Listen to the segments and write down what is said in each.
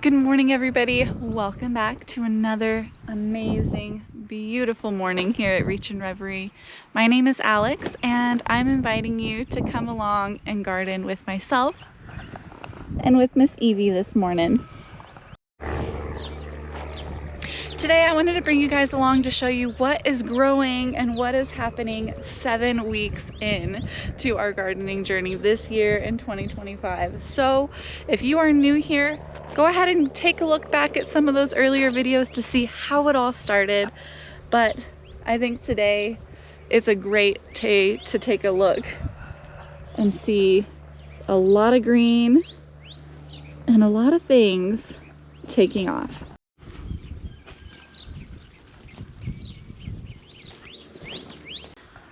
Good morning, everybody. Welcome back to another amazing, beautiful morning here at Reach and Reverie. My name is Alex, and I'm inviting you to come along and garden with myself and with Miss Evie this morning. Today I wanted to bring you guys along to show you what is growing and what is happening 7 weeks in to our gardening journey this year in 2025. So if you are new here, go ahead and take a look back at some of those earlier videos to see how it all started. But I think today it's a great day to take a look and see a lot of green and a lot of things taking off.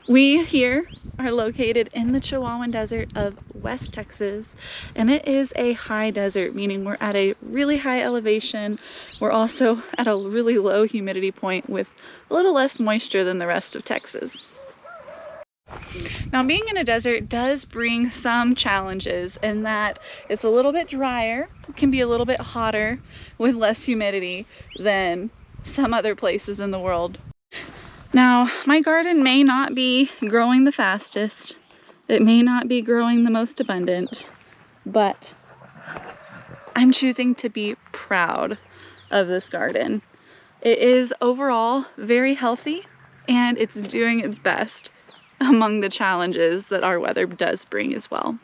We here are located in the Chihuahuan Desert of West Texas, and it is a high desert, meaning we're at a really high elevation. We're also at a really low humidity point with a little less moisture than the rest of Texas. Now, being in a desert does bring some challenges in that it's a little bit drier, it can be a little bit hotter with less humidity than some other places in the world. Now, my garden may not be growing the fastest, it may not be growing the most abundant, but I'm choosing to be proud of this garden. It is overall very healthy, and it's doing its best among the challenges that our weather does bring as well.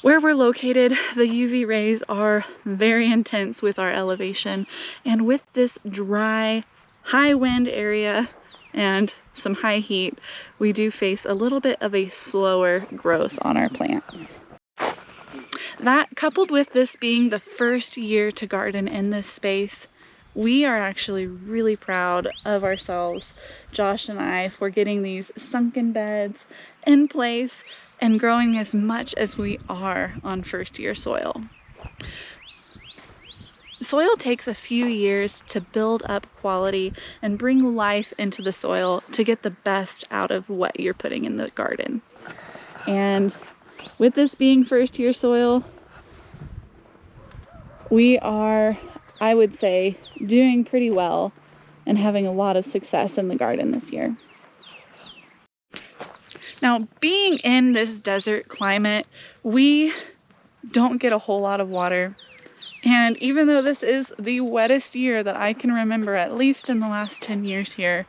Where we're located, the UV rays are very intense with our elevation, and with this dry, high wind area and some high heat, we do face a little bit of a slower growth on our plants. That, coupled with this being the first year to garden in this space, we are actually really proud of ourselves, Josh and I, for getting these sunken beds in place and growing as much as we are on first year soil. Soil takes a few years to build up quality and bring life into the soil to get the best out of what you're putting in the garden. And with this being first year soil, we are, I would say, doing pretty well and having a lot of success in the garden this year. Now, being in this desert climate, we don't get a whole lot of water. And even though this is the wettest year that I can remember, at least in the last 10 years here,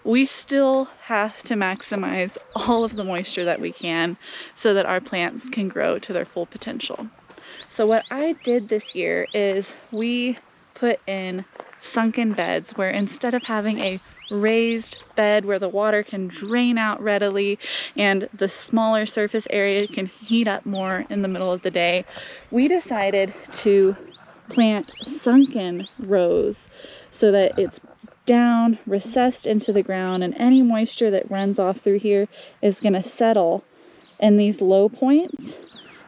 we still have to maximize all of the moisture that we can so that our plants can grow to their full potential. So what I did this year is we put in sunken beds where instead of having a raised bed where the water can drain out readily and the smaller surface area can heat up more in the middle of the day, we decided to plant sunken rows so that it's down, recessed into the ground, and any moisture that runs off through here is going to settle in these low points,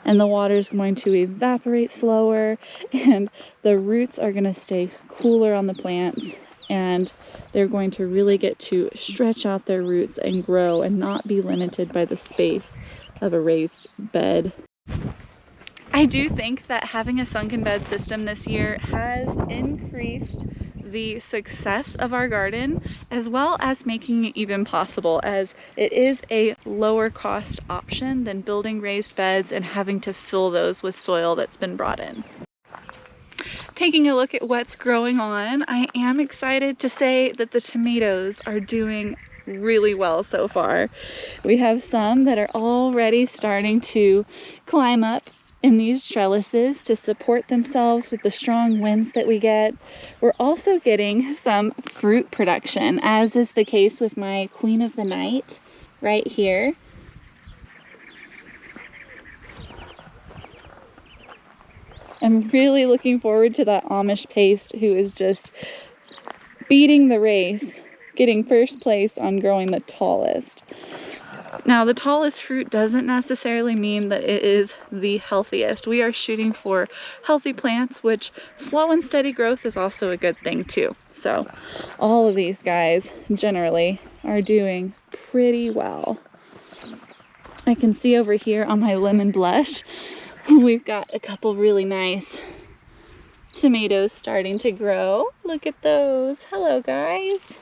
and the water is going to evaporate slower, and the roots are going to stay cooler on the plants, and they're going to really get to stretch out their roots and grow and not be limited by the space of a raised bed. I do think that having a sunken bed system this year has increased the success of our garden, as well as making it even possible, as it is a lower cost option than building raised beds and having to fill those with soil that's been brought in. Taking a look at what's growing on, I am excited to say that the tomatoes are doing really well so far. We have some that are already starting to climb up in these trellises to support themselves with the strong winds that we get. We're also getting some fruit production, as is the case with my Queen of the Night right here. I'm really looking forward to that Amish paste who is just beating the race, getting first place on growing the tallest. Now, the tallest fruit doesn't necessarily mean that it is the healthiest. We are shooting for healthy plants, which slow and steady growth is also a good thing too. So all of these guys generally are doing pretty well. I can see over here on my lemon blush, we've got a couple really nice tomatoes starting to grow. Look at those. Hello, guys.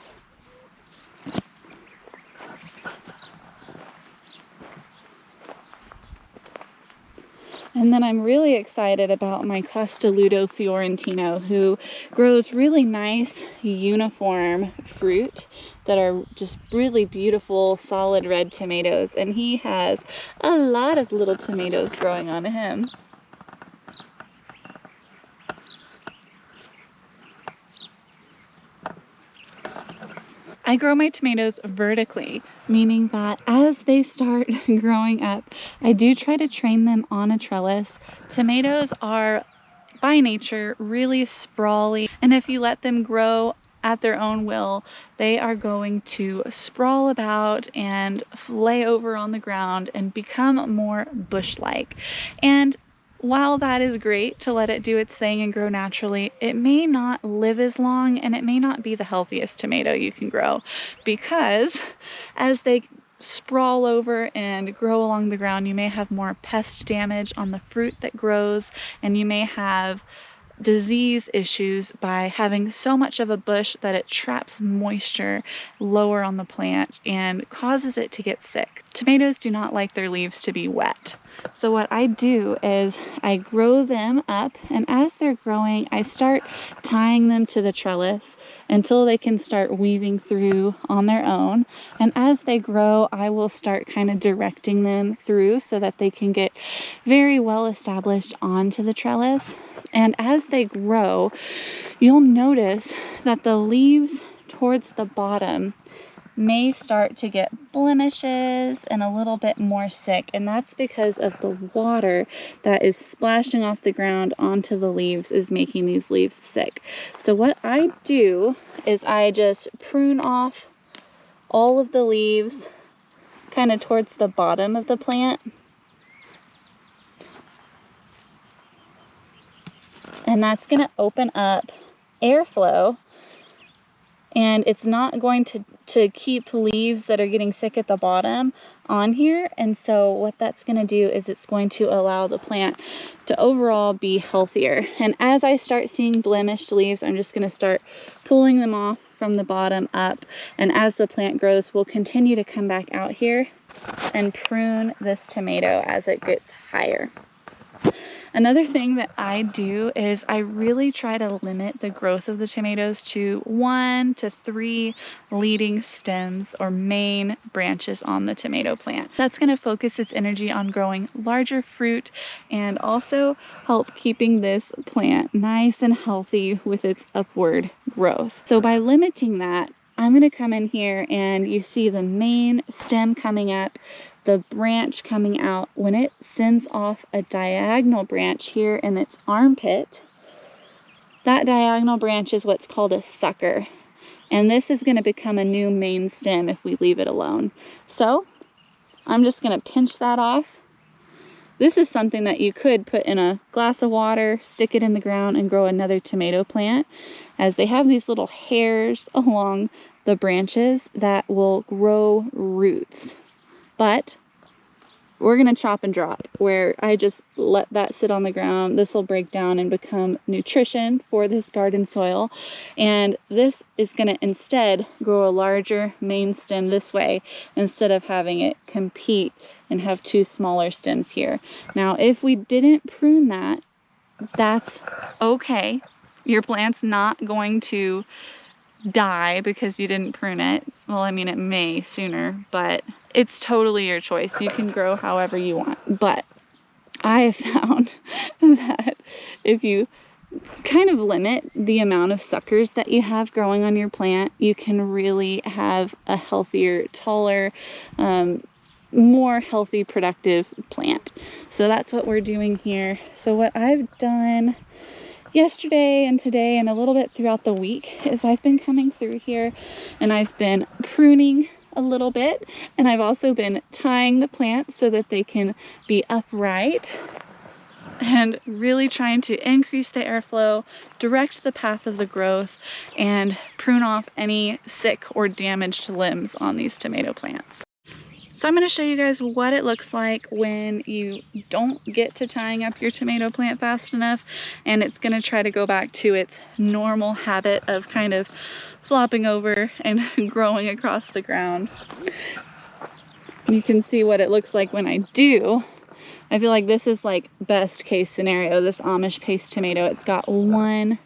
And then I'm really excited about my Costaludo Fiorentino, who grows really nice uniform fruit that are just really beautiful solid red tomatoes, and he has a lot of little tomatoes growing on him. I grow my tomatoes vertically, meaning that as they start growing up, I do try to train them on a trellis. Tomatoes are by nature really sprawly, and if you let them grow at their own will, they are going to sprawl about and lay over on the ground and become more bush-like. And while that is great to let it do its thing and grow naturally, it may not live as long, and it may not be the healthiest tomato you can grow, because as they sprawl over and grow along the ground, you may have more pest damage on the fruit that grows, and you may have disease issues by having so much of a bush that it traps moisture lower on the plant and causes it to get sick. Tomatoes do not like their leaves to be wet. So what I do is I grow them up, and as they're growing, I start tying them to the trellis until they can start weaving through on their own. And as they grow, I will start kind of directing them through so that they can get very well established onto the trellis. And as they grow, you'll notice that the leaves towards the bottom may start to get blemishes and a little bit more sick, and that's because of the water that is splashing off the ground onto the leaves is making these leaves sick. So what I do is I just prune off all of the leaves kind of towards the bottom of the plant, and that's going to open up airflow, and it's not going to keep leaves that are getting sick at the bottom on here. And so what that's going to do is it's going to allow the plant to overall be healthier. And as I start seeing blemished leaves, I'm just going to start pulling them off from the bottom up. And as the plant grows, we'll continue to come back out here and prune this tomato as it gets higher. Another thing that I do is I really try to limit the growth of the tomatoes to 1 to 3 leading stems or main branches on the tomato plant. That's going to focus its energy on growing larger fruit and also help keeping this plant nice and healthy with its upward growth. So by limiting that, I'm going to come in here and you see the main stem coming up, the branch coming out. When it sends off a diagonal branch here in its armpit, that diagonal branch is what's called a sucker. And this is going to become a new main stem if we leave it alone. So I'm just going to pinch that off. This is something that you could put in a glass of water, stick it in the ground, and grow another tomato plant, as they have these little hairs along the branches that will grow roots. But we're gonna chop and drop, where I just let that sit on the ground. This will break down and become nutrition for this garden soil. And this is gonna instead grow a larger main stem this way, instead of having it compete and have two smaller stems here. Now, if we didn't prune that, that's okay. Your plant's not going to die because you didn't prune it. Well, I mean, it may sooner, but it's totally your choice. You can grow however you want. But I have found that if you kind of limit the amount of suckers that you have growing on your plant, you can really have a healthier, taller, more healthy, productive plant. So that's what we're doing here. So what I've done yesterday and today and a little bit throughout the week is I've been coming through here and I've been pruning a little bit, and I've also been tying the plants so that they can be upright, and really trying to increase the airflow, direct the path of the growth, and prune off any sick or damaged limbs on these tomato plants. So I'm going to show you guys what it looks like when you don't get to tying up your tomato plant fast enough, and it's going to try to go back to its normal habit of kind of flopping over and growing across the ground. You can see what it looks like when I do. I feel like this is like best case scenario, this Amish paste tomato. It's got one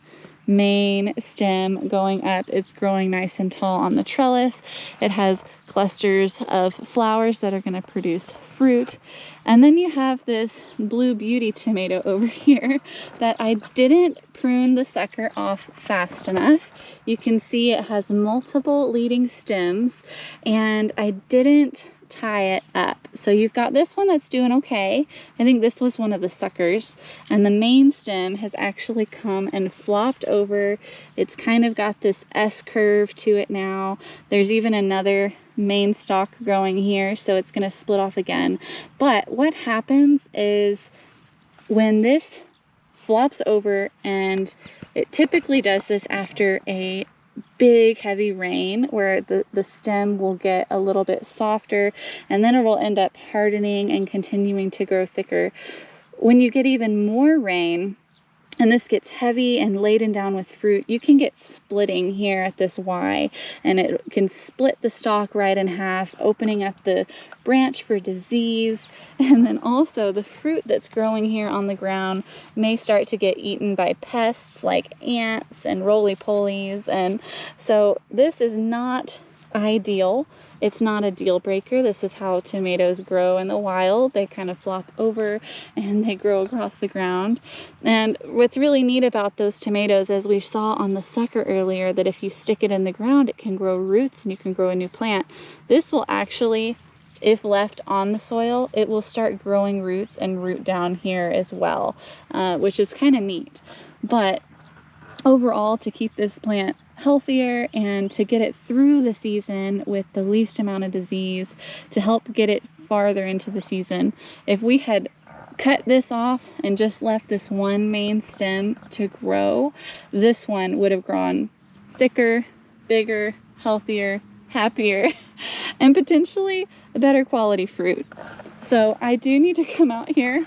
main stem going up. It's growing nice and tall on the trellis. It has clusters of flowers that are going to produce fruit. And then you have this Blue Beauty tomato over here that I didn't prune the sucker off fast enough. You can see it has multiple leading stems, and I didn't tie it up. So you've got this one that's doing okay. I think this was one of the suckers, and the main stem has actually come and flopped over. It's kind of got this S curve to it now. There's even another main stalk growing here, so it's going to split off again. But what happens is when this flops over, and it typically does this after a big heavy rain, where the stem will get a little bit softer, and then it will end up hardening and continuing to grow thicker. When you get even more rain and this gets heavy and laden down with fruit, you can get splitting here at this Y, and it can split the stalk right in half, opening up the branch for disease. And then also the fruit that's growing here on the ground may start to get eaten by pests like ants and roly-polies. And so this is not ideal. It's not a deal breaker. This is how tomatoes grow in the wild. They kind of flop over and they grow across the ground. And what's really neat about those tomatoes, as we saw on the sucker earlier, that if you stick it in the ground, it can grow roots and you can grow a new plant. This will actually, if left on the soil, it will start growing roots and root down here as well, which is kind of neat. But overall, to keep this plant healthier and to get it through the season with the least amount of disease, to help get it farther into the season, if we had cut this off and just left this one main stem to grow, this one would have grown thicker, bigger, healthier, happier, and potentially a better quality fruit. So I do need to come out here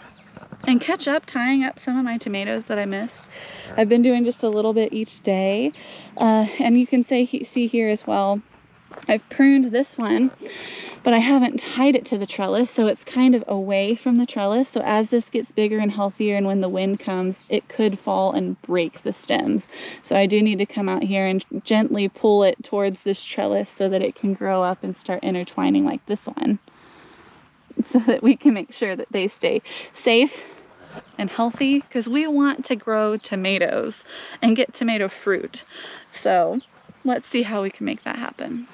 and catch up tying up some of my tomatoes that I missed. I've been doing just a little bit each day, and you can see here as well, I've pruned this one, but I haven't tied it to the trellis, so it's kind of away from the trellis. So as this gets bigger and healthier, and when the wind comes, it could fall and break the stems. So I do need to come out here and gently pull it towards this trellis so that it can grow up and start intertwining like this one, so that we can make sure that they stay safe and healthy, because we want to grow tomatoes and get tomato fruit. So let's see how we can make that happen.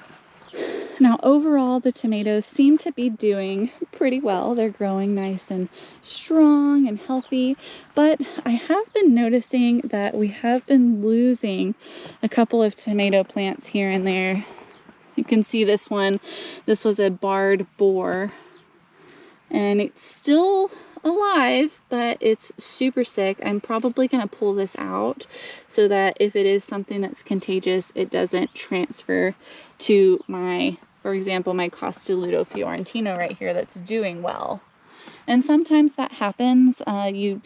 Now, overall, the tomatoes seem to be doing pretty well. They're growing nice and strong and healthy, but I have been noticing that we have been losing a couple of tomato plants here and there. You can see this one. This was a barred boar, and it's still alive, but it's super sick. I'm probably going to pull this out so that if it is something that's contagious, it doesn't transfer to my, for example, my Costoluto Fiorentino right here that's doing well. And sometimes that happens. You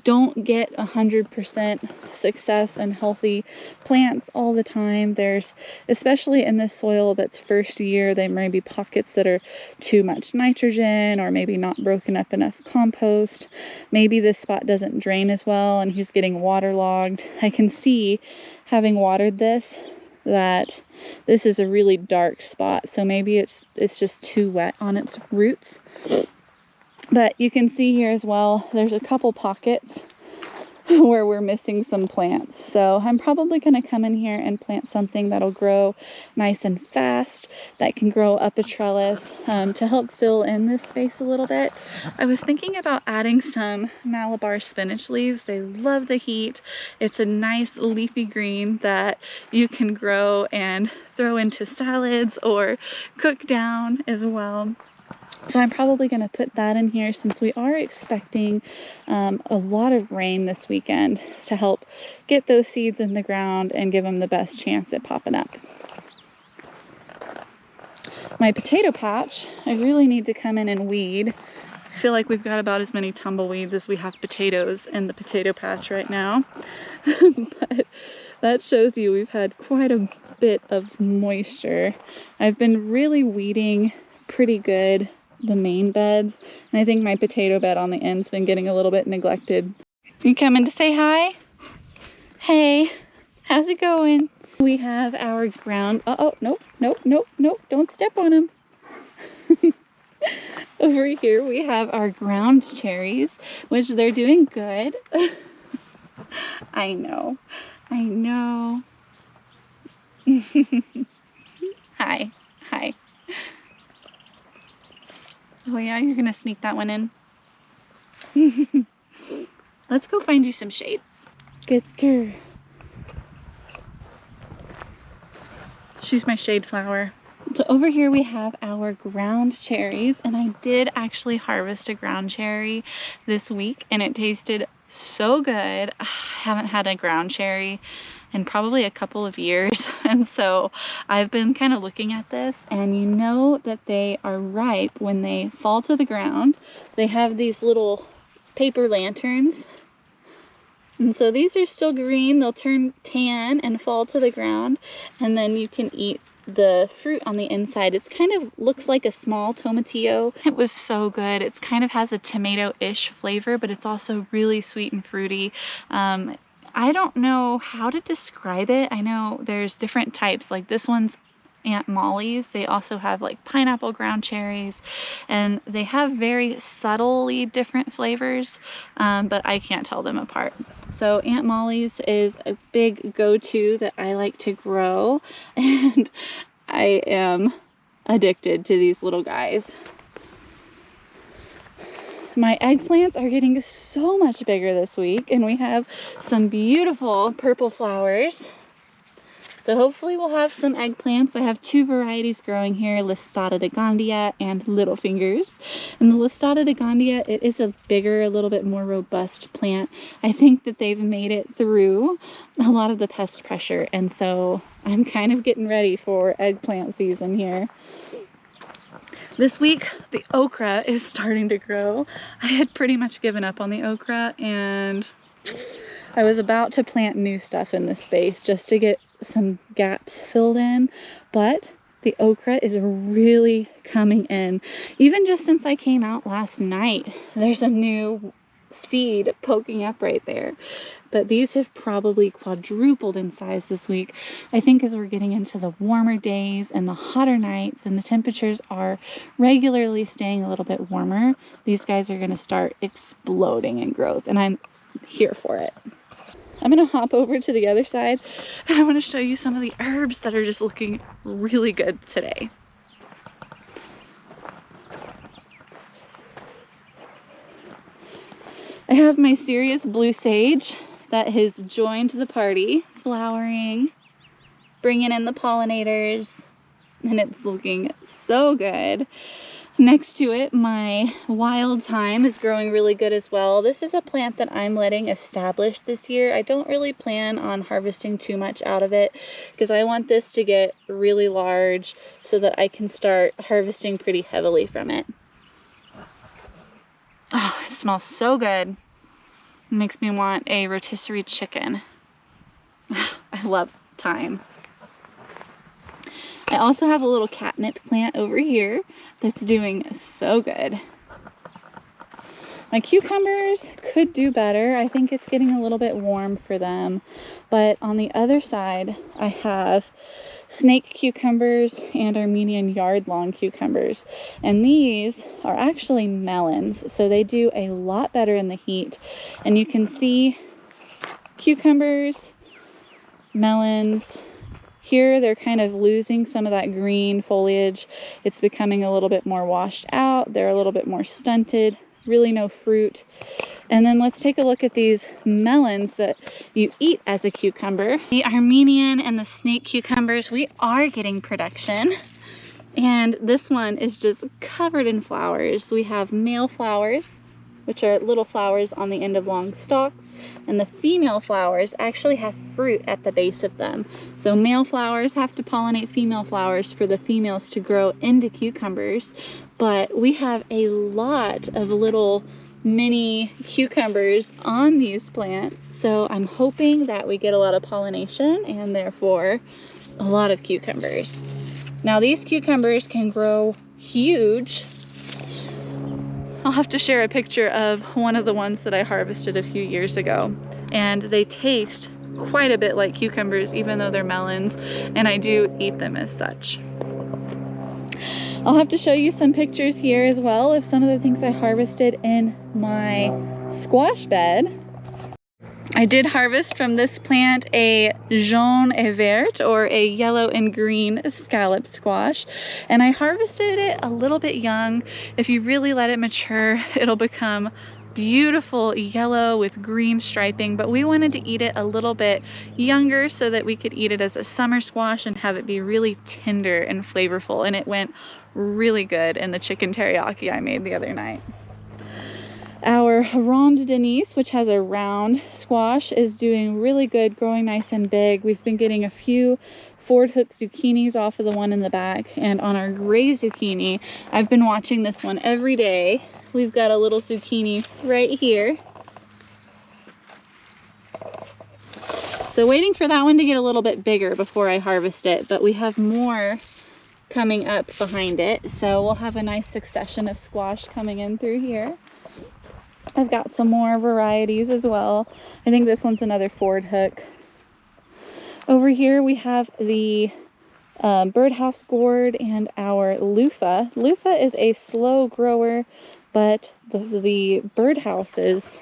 don't get 100% success and healthy plants all the time. There's, especially in this soil that's first year, there may be pockets that are too much nitrogen, or maybe not broken up enough compost. Maybe this spot doesn't drain as well and he's getting waterlogged. I can see, having watered this, that this is a really dark spot, so maybe it's just too wet on its roots. But you can see here as well, there's a couple pockets where we're missing some plants. So I'm probably going to come in here and plant something that'll grow nice and fast, that can grow up a trellis to help fill in this space a little bit. I was thinking about adding some Malabar spinach leaves. They love the heat. It's a nice leafy green that you can grow and throw into salads or cook down as well. So I'm probably going to put that in here, since we are expecting a lot of rain this weekend, to help get those seeds in the ground and give them the best chance at popping up. My potato patch, I really need to come in and weed. I feel like we've got about as many tumbleweeds as we have potatoes in the potato patch right now. But that shows you we've had quite a bit of moisture. I've been really weeding pretty good the main beds, and I think my potato bed on the end's been getting a little bit neglected. You coming to say hi? Hey, how's it going? We have our ground, nope, don't step on them. Over here we have our ground cherries, which they're doing good. I know. Hi. Oh yeah, you're gonna sneak that one in. Let's go find you some shade. Good girl. She's my shade flower. So over here we have our ground cherries, and I did actually harvest a ground cherry this week and it tasted so good. I haven't had a ground cherry in probably a couple of years, and so I've been kind of looking at this, and you know that they are ripe when they fall to the ground. They have these little paper lanterns, and so these are still green. They'll turn tan and fall to the ground, and then you can eat the fruit on the inside. It's kind of looks like a small tomatillo. It was so good. It's kind of has a tomato-ish flavor, but it's also really sweet and fruity. I don't know how to describe it. I know there's different types, like this one's Aunt Molly's. They also have like pineapple ground cherries, and they have very subtly different flavors, but I can't tell them apart. So Aunt Molly's is a big go-to that I like to grow, and I am addicted to these little guys. My eggplants are getting so much bigger this week, and we have some beautiful purple flowers. So hopefully we'll have some eggplants. I have two varieties growing here, Listata de Gandia and Little Fingers. And the Listata de Gandia, it is a bigger, a little bit more robust plant. I think that they've made it through a lot of the pest pressure, and so I'm kind of getting ready for eggplant season here. This week, the okra is starting to grow. I had pretty much given up on the okra, and I was about to plant new stuff in this space just to get some gaps filled in, but the okra is really coming in. Even just since I came out last night, there's a new seed poking up right there. But these have probably quadrupled in size this week. I think as we're getting into the warmer days and the hotter nights, and the temperatures are regularly staying a little bit warmer, these guys are going to start exploding in growth, and I'm here for it. I'm going to hop over to the other side, and I want to show you some of the herbs that are just looking really good today. I have my Cereus Blue Sage that has joined the party, flowering, bringing in the pollinators, and it's looking so good. Next to it, my Wild Thyme is growing really good as well. This is a plant that I'm letting establish this year. I don't really plan on harvesting too much out of it because I want this to get really large so that I can start harvesting pretty heavily from it. Oh, it smells so good. It makes me want a rotisserie chicken. I love thyme. I also have a little catnip plant over here that's doing so good. My cucumbers could do better. I think it's getting a little bit warm for them. But on the other side, I have snake cucumbers and Armenian yard-long cucumbers. And these are actually melons, so they do a lot better in the heat. And you can see cucumbers, melons. Here they're kind of losing some of that green foliage. It's becoming a little bit more washed out. They're a little bit more stunted. Really no fruit. And then let's take a look at these melons that you eat as a cucumber. The Armenian and the snake cucumbers, we are getting production. And this one is just covered in flowers. We have male flowers, which are little flowers on the end of long stalks, and the female flowers actually have fruit at the base of them. So male flowers have to pollinate female flowers for the females to grow into cucumbers, but we have a lot of little mini cucumbers on these plants, so I'm hoping that we get a lot of pollination and therefore a lot of cucumbers. Now these cucumbers can grow huge. I'll have to share a picture of one of the ones that I harvested a few years ago, and they taste quite a bit like cucumbers even though they're melons, and I do eat them as such. I'll have to show you some pictures here as well of some of the things I harvested in my squash bed. I did harvest from this plant a jaune et vert, or a yellow and green scallop squash, and I harvested it a little bit young. If you really let it mature, it'll become beautiful yellow with green striping, but we wanted to eat it a little bit younger so that we could eat it as a summer squash and have it be really tender and flavorful, and it went really good in the chicken teriyaki I made the other night. Our Ronde Denise, which has a round squash, is doing really good, growing nice and big. We've been getting a few Ford Hook zucchinis off of the one in the back, and on our gray zucchini, I've been watching this one every day. We've got a little zucchini right here. So waiting for that one to get a little bit bigger before I harvest it, but we have more coming up behind it. So we'll have a nice succession of squash coming in through here. I've got some more varieties as well. I think this one's another Ford Hook. Over here we have the birdhouse gourd and our loofah. Loofah is a slow grower, but the birdhouses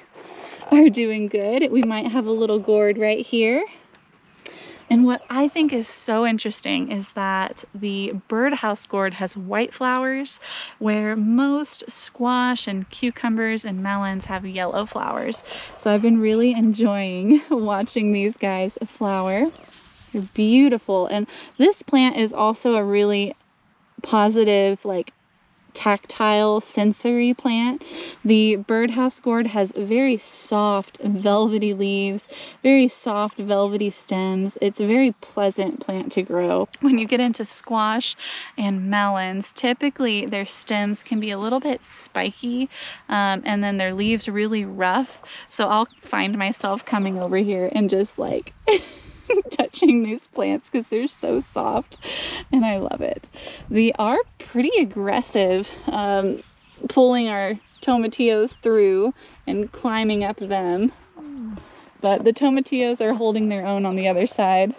are doing good. We might have a little gourd right here. And what I think is so interesting is that the birdhouse gourd has white flowers, where most squash and cucumbers and melons have yellow flowers. So I've been really enjoying watching these guys flower. They're beautiful. And this plant is also a really positive, like, tactile sensory plant. The birdhouse gourd has very soft velvety leaves, very soft velvety stems. It's a very pleasant plant to grow. When you get into squash and melons, typically their stems can be a little bit spiky, and then their leaves really rough. So I'll find myself coming over here and just like touching these plants because they're so soft, and I love it. They are pretty aggressive, pulling our tomatillos through and climbing up them, but the tomatillos are holding their own on the other side.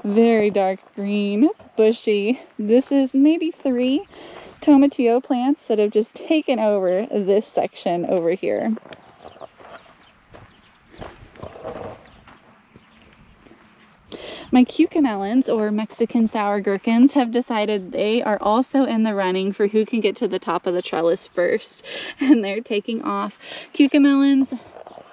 Very dark green, bushy. This is maybe 3 tomatillo plants that have just taken over this section over here. My cucamelons, or Mexican sour gherkins, have decided they are also in the running for who can get to the top of the trellis first, and they're taking off. Cucamelons,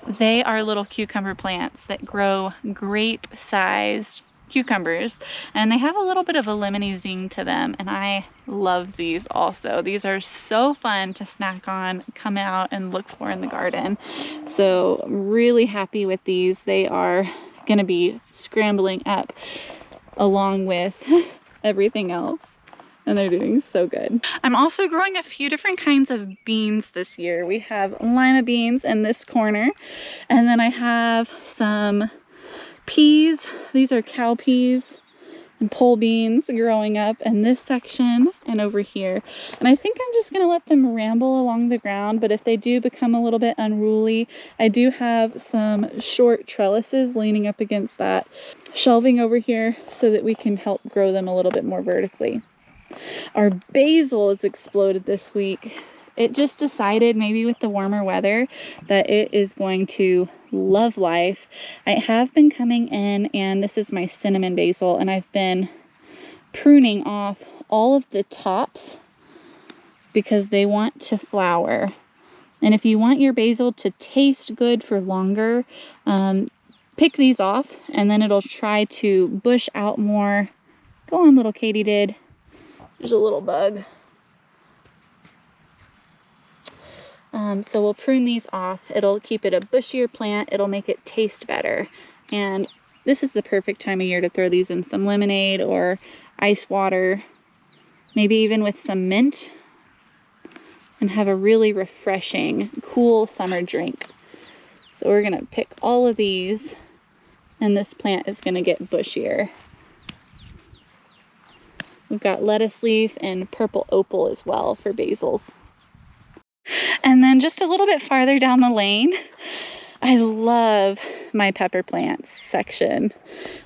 they are little cucumber plants that grow grape-sized cucumbers, and they have a little bit of a lemony zing to them, and I love these also. These are so fun to snack on, come out and look for in the garden. So really happy with these. They are going to be scrambling up along with everything else. and they're doing so good. I'm also growing a few different kinds of beans this year. We have lima beans in this corner, and then I have some peas. These are cow peas and pole beans growing up in this section and over here. And I think I'm just gonna let them ramble along the ground, but if they do become a little bit unruly, I do have some short trellises leaning up against that shelving over here so that we can help grow them a little bit more vertically. Our basil has exploded this week. It just decided, maybe with the warmer weather, that it is going to love life. I have been coming in, and this is my cinnamon basil, and I've been pruning off all of the tops because they want to flower. And if you want your basil to taste good for longer, pick these off, and then it'll try to bush out more. Go on, little katydid. There's a little bug. So we'll prune these off. It'll keep it a bushier plant. It'll make it taste better. And this is the perfect time of year to throw these in some lemonade or ice water, maybe even with some mint, and have a really refreshing, cool summer drink. So we're gonna pick all of these, and this plant is gonna get bushier. We've got lettuce leaf and purple opal as well for basils. And then just a little bit farther down the lane, I love my pepper plants section.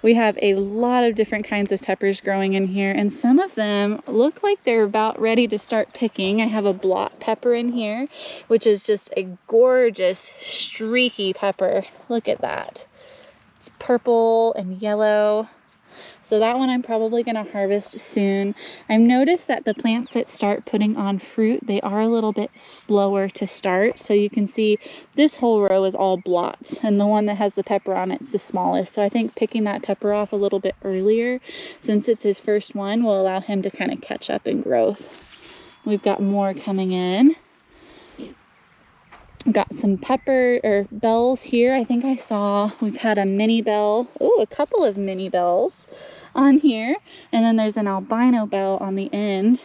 We have a lot of different kinds of peppers growing in here, and some of them look like they're about ready to start picking. I have a blot pepper in here, which is just a gorgeous streaky pepper. Look at that. It's purple and yellow. So that one I'm probably going to harvest soon. I've noticed that the plants that start putting on fruit, they are a little bit slower to start. So you can see this whole row is all blots, and the one that has the pepper on it's the smallest. So I think picking that pepper off a little bit earlier, since it's his first one, will allow him to kind of catch up in growth. We've got more coming in. Got some pepper or bells here. I think I saw we've had a mini bell. Oh, a couple of mini bells on here. And then there's an albino bell on the end.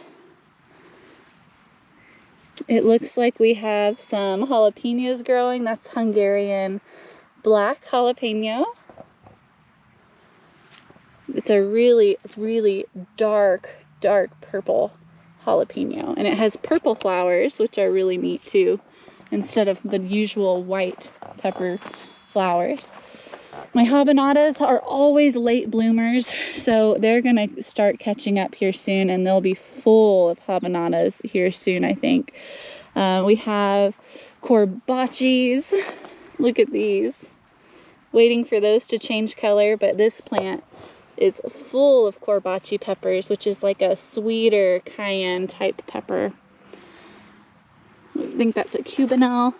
It looks like we have some jalapenos growing. That's Hungarian black jalapeno. It's a really, really dark purple jalapeno. And it has purple flowers, which are really neat too, instead of the usual white pepper flowers. My habanadas are always late bloomers, so they're gonna start catching up here soon, and they'll be full of habanadas here soon, I think. We have corbachis. Look at these. Waiting for those to change color, but this plant is full of corbachi peppers, which is like a sweeter cayenne type pepper. I think that's a Cubanelle.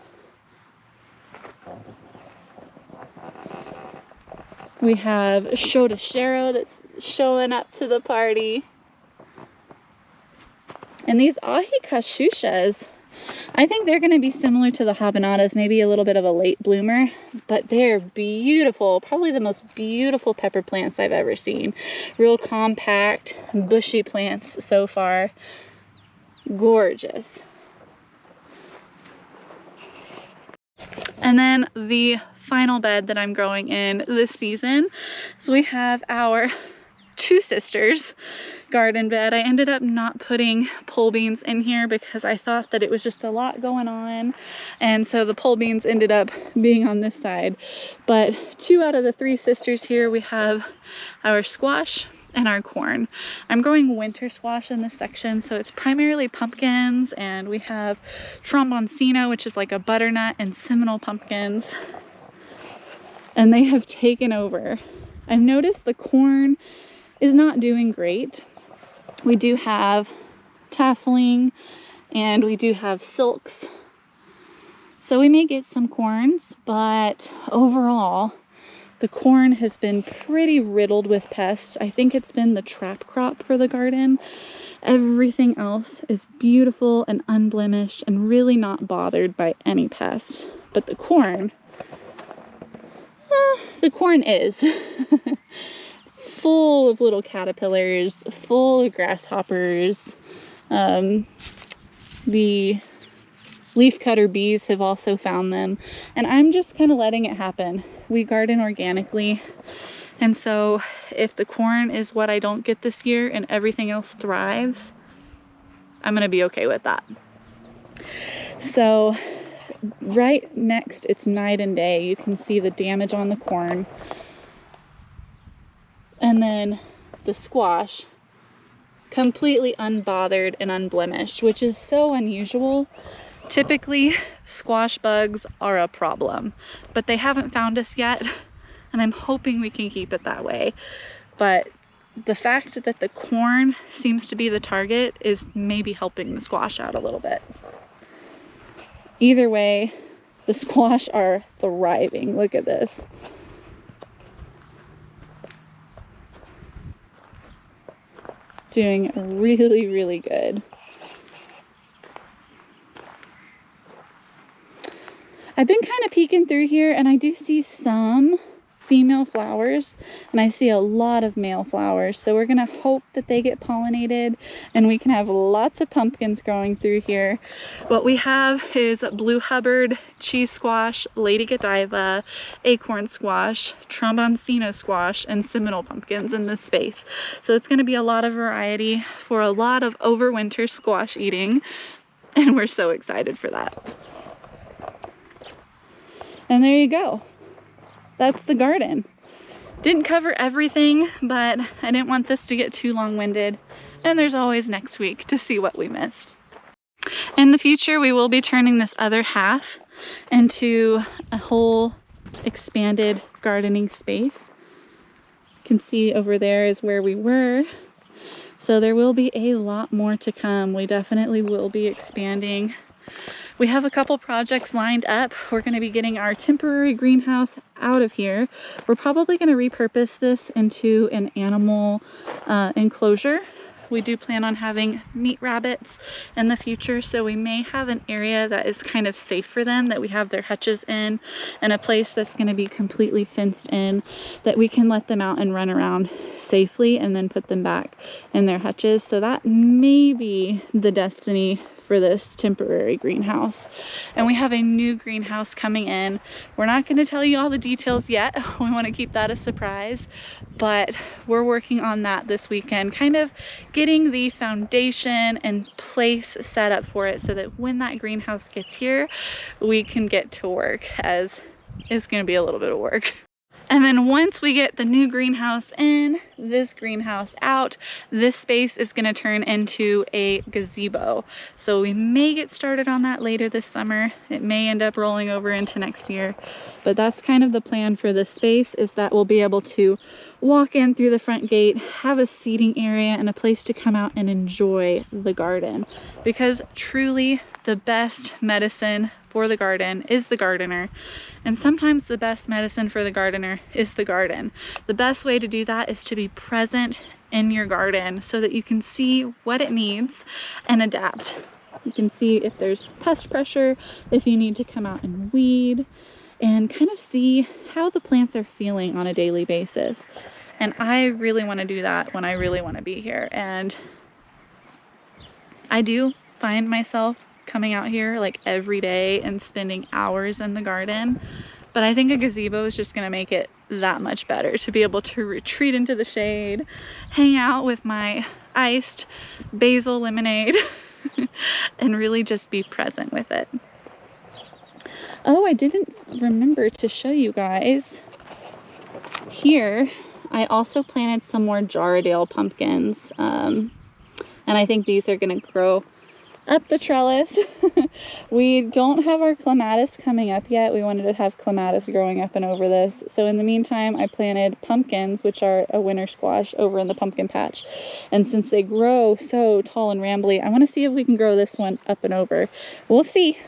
We have Shotashero that's showing up to the party. And these ahi cachuchas, I think they're going to be similar to the habanadas, maybe a little bit of a late bloomer, but they're beautiful. Probably the most beautiful pepper plants I've ever seen. Real compact, bushy plants so far. Gorgeous. And then the final bed that I'm growing in this season, so we have our two sisters garden bed. I ended up not putting pole beans in here because I thought that it was just a lot going on, and so the pole beans ended up being on this side. But two out of the three sisters here, we have our squash and our corn. I'm growing winter squash in this section, so it's primarily pumpkins, and we have tromboncino, which is like a butternut, and Seminole pumpkins, and they have taken over. I've noticed the corn is not doing great. We do have tasseling, and we do have silks, so we may get some corns, but overall the corn has been pretty riddled with pests. I think it's been the trap crop for the garden. Everything else is beautiful and unblemished and really not bothered by any pests. But the corn is. full of little caterpillars, full of grasshoppers. The leafcutter bees have also found them, and I'm just kind of letting it happen. We garden organically, and so if the corn is what I don't get this year and everything else thrives, I'm gonna be okay with that. So right next, it's night and day. You can see the damage on the corn. And then the squash, completely unbothered and unblemished, which is so unusual. Typically, squash bugs are a problem, but they haven't found us yet, and I'm hoping we can keep it that way. But the fact that the corn seems to be the target is maybe helping the squash out a little bit. Either way, the squash are thriving. Look at this. Doing really, really good. I've been kind of peeking through here, and I do see some female flowers, and I see a lot of male flowers. So we're gonna hope that they get pollinated and we can have lots of pumpkins growing through here. What we have is Blue Hubbard, cheese squash, Lady Godiva, acorn squash, tromboncino squash, and Seminole pumpkins in this space. So it's gonna be a lot of variety for a lot of overwinter squash eating, and we're so excited for that. And there you go. That's the garden. Didn't cover everything, but I didn't want this to get too long-winded. And there's always next week to see what we missed. In the future, we will be turning this other half into a whole expanded gardening space. You can see over there is where we were. So there will be a lot more to come. We definitely will be expanding. We have a couple projects lined up. We're going to be getting our temporary greenhouse out of here. We're probably going to repurpose this into an animal enclosure. We do plan on having meat rabbits in the future, so we may have an area that is kind of safe for them, that we have their hutches in, and a place that's going to be completely fenced in, that we can let them out and run around safely and then put them back in their hutches. So that may be the destiny for this temporary greenhouse. And we have a new greenhouse coming in. We're not going to tell you all the details yet. We want to keep that a surprise, but we're working on that this weekend, kind of getting the foundation and place set up for it so that when that greenhouse gets here, we can get to work, as it's going to be a little bit of work. And then once we get the new greenhouse in, this greenhouse out, this space is going to turn into a gazebo. So we may get started on that later this summer. It may end up rolling over into next year. But that's kind of the plan for this space, is that we'll be able to walk in through the front gate, have a seating area and a place to come out and enjoy the garden. Because truly the best medicine for the garden is the gardener, and sometimes the best medicine for the gardener is the garden. The best way to do that is to be present in your garden so that you can see what it needs and adapt. You can see if there's pest pressure, if you need to come out and weed, and kind of see how the plants are feeling on a daily basis. And I really want to do that when I really want to be here. And I do find myself coming out here like every day and spending hours in the garden, but I think a gazebo is just going to make it that much better, to be able to retreat into the shade, hang out with my iced basil lemonade and really just be present with it. Oh, I didn't remember to show you guys here. I also planted some more Jarrahdale pumpkins, and I think these are going to grow up the trellis. We don't have our clematis coming up yet. We wanted to have clematis growing up and over this. So in the meantime, I planted pumpkins, which are a winter squash, over in the pumpkin patch. And since they grow so tall and rambly, I want to see if we can grow this one up and over. We'll see.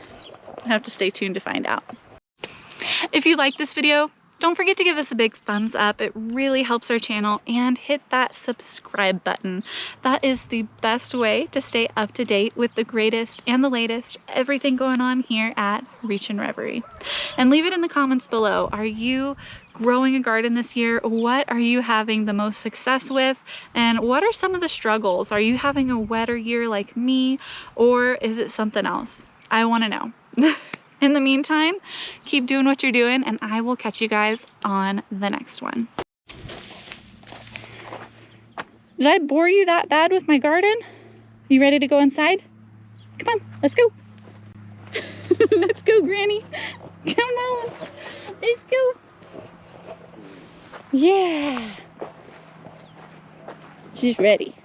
I have to stay tuned to find out. If you like this video, don't Don't forget to give us a big thumbs up. It really helps our channel, and hit that subscribe button. That is the best way to stay up to date with the greatest and the latest, everything going on here at Reach and Reverie. And leave it in the comments below. Are you growing a garden this year? What are you having the most success with? And what are some of the struggles? Are you having a wetter year like me, or is it something else? I want to know. In the meantime, keep doing what you're doing, and I will catch you guys on the next one. Did I bore you that bad with my garden? You ready to go inside? Come on, let's go. Let's go, Granny. Come on, let's go. Yeah. She's ready.